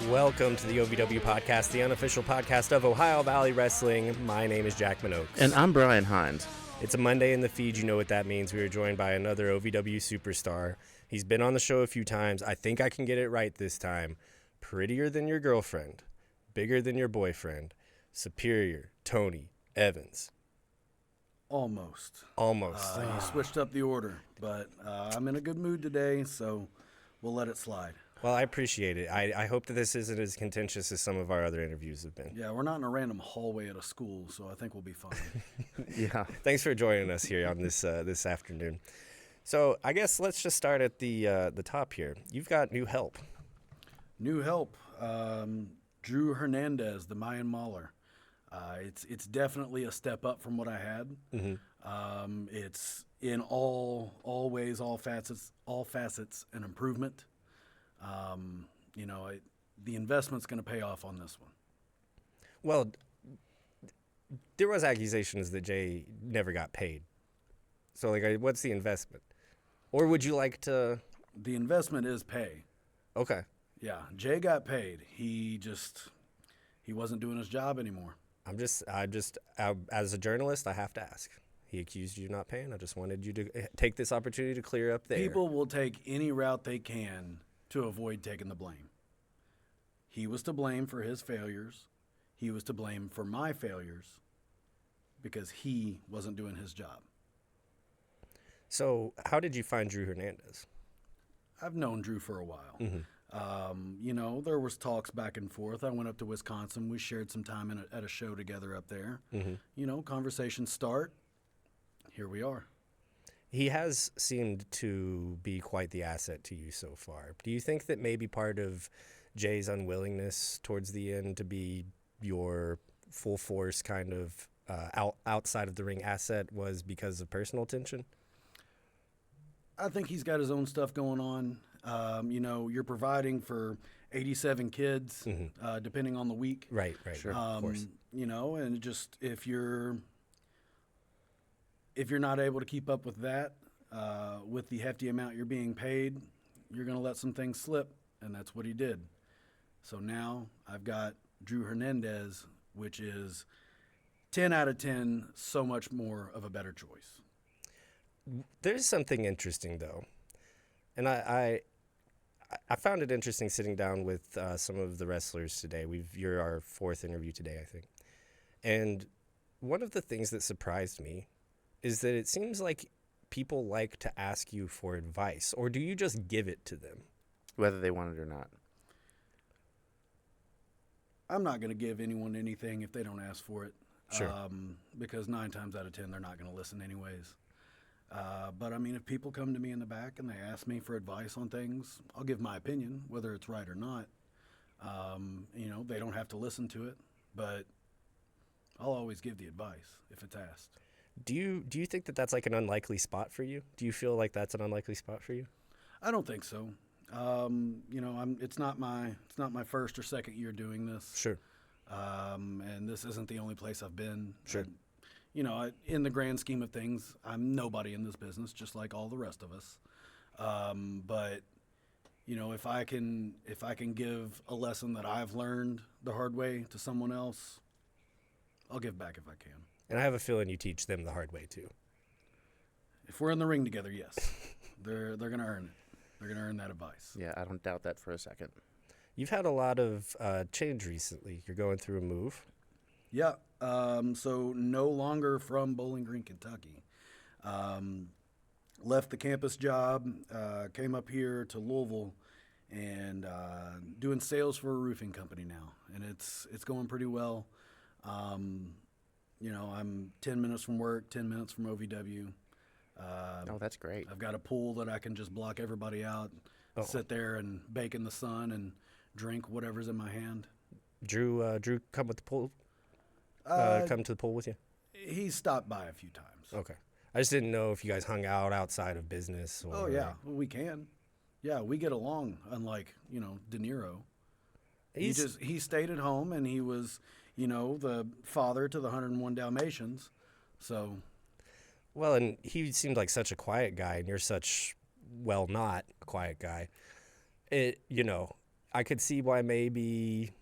Welcome to the OVW podcast, the unofficial podcast of Ohio Valley Wrestling. My name is Jack Minogue. And I'm Brian Hines. It's a Monday in the feed. You know what that means. We are joined by another OVW superstar. He's been on the show a few times. I think I can get it right this time. Prettier than your girlfriend. Bigger than your boyfriend. Superior Tony Evans. Almost. You Switched up the order, but I'm in a good mood today, so we'll let it slide. Well, I appreciate it. I hope that this isn't as contentious as some of our other interviews have been. Yeah, we're not in a random hallway at a school, so I think we'll be fine. Yeah. Thanks for joining us here on this afternoon. So I guess let's just start at the top here. You've got new help. New help, Drew Hernandez, the Mayan Mauler. It's definitely a step up from what I had. Mm-hmm. It's in all ways, all facets, an improvement. The investment's going to pay off on this one. Well, there was accusations that Jay never got paid. So, what's the investment? Or would you like to? The investment is pay. Okay. Yeah, Jay got paid. He wasn't doing his job anymore. As a journalist, I have to ask. He accused you of not paying. I just wanted you to take this opportunity to clear up there. People will take any route they can to avoid taking the blame. He was to blame for his failures. He was to blame for my failures because he wasn't doing his job. So how did you find Drew Hernandez? I've known Drew for a while. Mm-hmm. There was talks back and forth. I went up to Wisconsin. We shared some time at a show together up there. Mm-hmm. Conversations start. Here we are. He has seemed to be quite the asset to you so far. Do you think that maybe part of Jay's unwillingness towards the end to be your full force kind of outside of the ring asset was because of personal tension? I think he's got his own stuff going on. You're providing for 87 kids, Mm-hmm. depending on the week. Right, sure, of course. And just if you're not able to keep up with that, with the hefty amount you're being paid, you're going to let some things slip, and that's what he did. So now I've got Drew Hernandez, which is 10 out of 10, so much more of a better choice. There's something interesting, though, and I found it interesting sitting down with some of the wrestlers today. You're our fourth interview today, I think. And one of the things that surprised me is that it seems like people like to ask you for advice, or do you just give it to them? Whether they want it or not. I'm not going to give anyone anything if they don't ask for it. Sure. Because 9 times out of 10, they're not going to listen anyways. But if people come to me in the back and they ask me for advice on things, I'll give my opinion, whether it's right or not. They don't have to listen to it, but I'll always give the advice if it's asked. Do you think that that's like an unlikely spot for you? Do you feel like that's an unlikely spot for you? I don't think so. It's not my first or second year doing this. Sure. And this isn't the only place I've been. Sure. In the grand scheme of things, I'm nobody in this business, just like all the rest of us. But if I can give a lesson that I've learned the hard way to someone else, I'll give back if I can. And I have a feeling you teach them the hard way too. If we're in the ring together, yes, they're going to earn it. They're going to earn that advice. Yeah, I don't doubt that for a second. You've had a lot of change recently. You're going through a move. Yeah. So no longer from Bowling Green, Kentucky. Left the campus job, came up here to Louisville, and doing sales for a roofing company now, and it's going pretty well. I'm 10 minutes from work, 10 minutes from OVW. That's great. I've got a pool that I can just block everybody out, sit there and bake in the sun and drink whatever's in my hand. Drew, come with the pool. Come to the pool with you. He stopped by a few times. Okay. I just didn't know if you guys hung out outside of business. Or... Oh yeah, we can. Yeah, we get along. Unlike De Niro. He stayed at home and he was the father to the 101 Dalmatians. So. Well, and he seemed like such a quiet guy, and you're such, not a quiet guy. I could see why maybe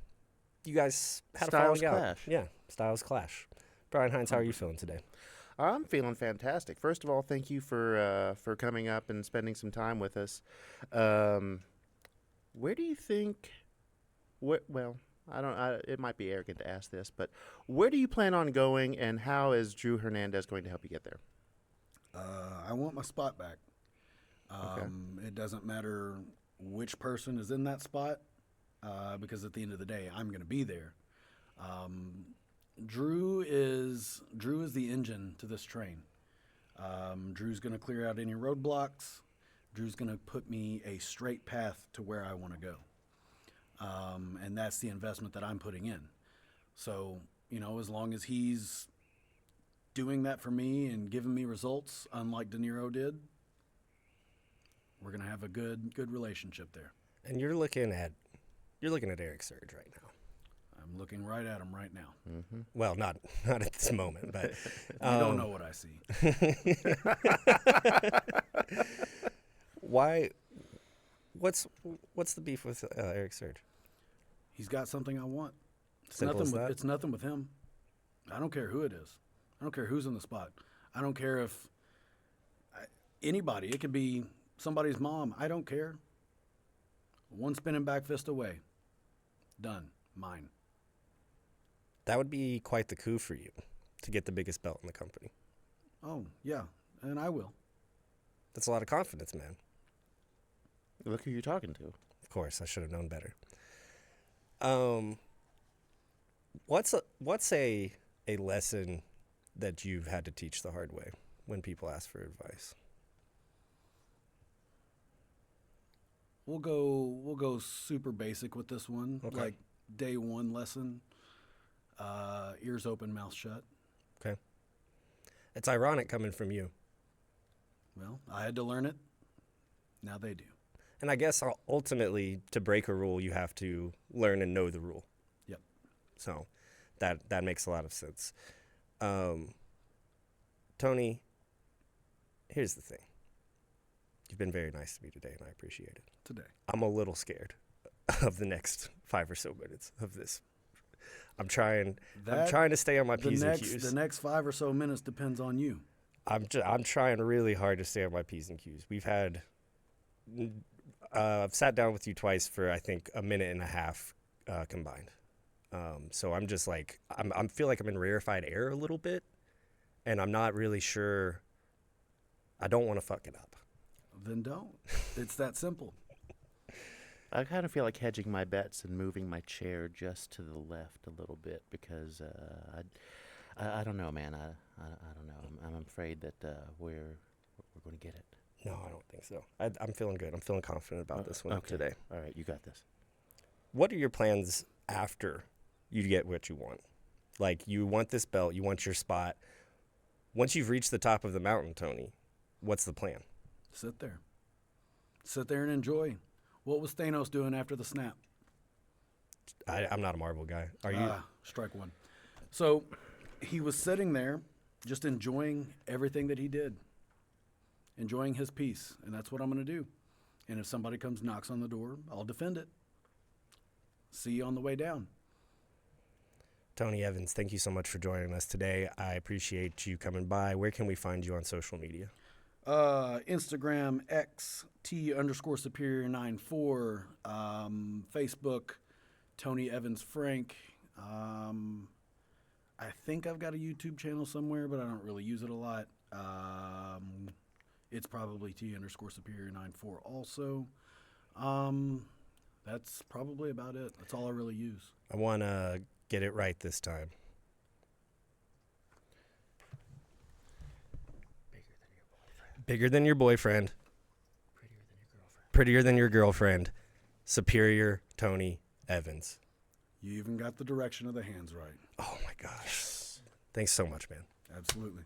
you guys had Styles a falling clash. out. Yeah, styles clash. Brian Hines, how are you feeling today? I'm feeling fantastic. First of all, thank you for coming up and spending some time with us. Where do you think? Well, I don't. It might be arrogant to ask this, but where do you plan on going, and how is Drew Hernandez going to help you get there? I want my spot back. Okay. It doesn't matter which person is in that spot, because at the end of the day, I'm going to be there. Drew is the engine to this train. Drew's going to clear out any roadblocks. Drew's going to put me a straight path to where I want to go. And that's the investment that I'm putting in. So, as long as he's doing that for me and giving me results, unlike De Niro did, we're going to have a good relationship there. And you're looking at Eric Surge right now. I'm looking right at him right now. Mm-hmm. Well, not at this moment, but You don't know what I see. why? What's the beef with Eric Surge? He's got something I want. Simple as that? It's nothing with him. I don't care who it is. I don't care who's in the spot. I don't care if anybody. It could be somebody's mom. I don't care. One spinning back fist away. Done. Mine. That would be quite the coup for you to get the biggest belt in the company. Oh, yeah. And I will. That's a lot of confidence, man. Look who you're talking to. Of course, I should have known better. What's a lesson that you've had to teach the hard way when people ask for advice? We'll go super basic with this one. Okay. Like day one lesson. Ears open, mouth shut. Okay. It's ironic coming from you. Well, I had to learn it. Now they do. And I guess ultimately, to break a rule, you have to learn and know the rule. Yep. So that makes a lot of sense. Tony, here's the thing. You've been very nice to me today, and I appreciate it. Today. I'm a little scared of the next 5 or so minutes of this. I'm trying to stay on my P's and Q's. The next 5 or so minutes depends on you. I'm trying really hard to stay on my P's and Q's. We've had I've sat down with you twice for I think a minute and a half combined. So I'm just like I feel like I'm in rarefied air a little bit, and I'm not really sure. I don't want to fuck it up. Then don't. It's that simple. I kind of feel like hedging my bets and moving my chair just to the left a little bit because I don't know, man. I don't know. I'm afraid that we're going to get it. No, I don't think so. I'm feeling good. I'm feeling confident about this one Okay. today. All right, you got this. What are your plans after you get what you want? Like, you want this belt, you want your spot. Once you've reached the top of the mountain, Tony, what's the plan? Sit there. Sit there and enjoy. What was Thanos doing after the snap? I'm not a Marvel guy. Are you? Strike one. So he was sitting there just enjoying everything that he did. Enjoying his piece. And that's what I'm going to do. And if somebody comes knocks on the door, I'll defend it. See you on the way down. Tony Evans, thank you so much for joining us today. I appreciate you coming by. Where can we find you on social media? Instagram, xt_superior94, Facebook, Tony Evans Frank. I think I've got a YouTube channel somewhere, but I don't really use it a lot. It's probably T_superior94 also. That's probably about it. That's all I really use. I want to get it right this time. Bigger than your boyfriend. Prettier than your girlfriend. Superior Tony Evans. You even got the direction of the hands right. Oh my gosh. Thanks so much, man. Absolutely.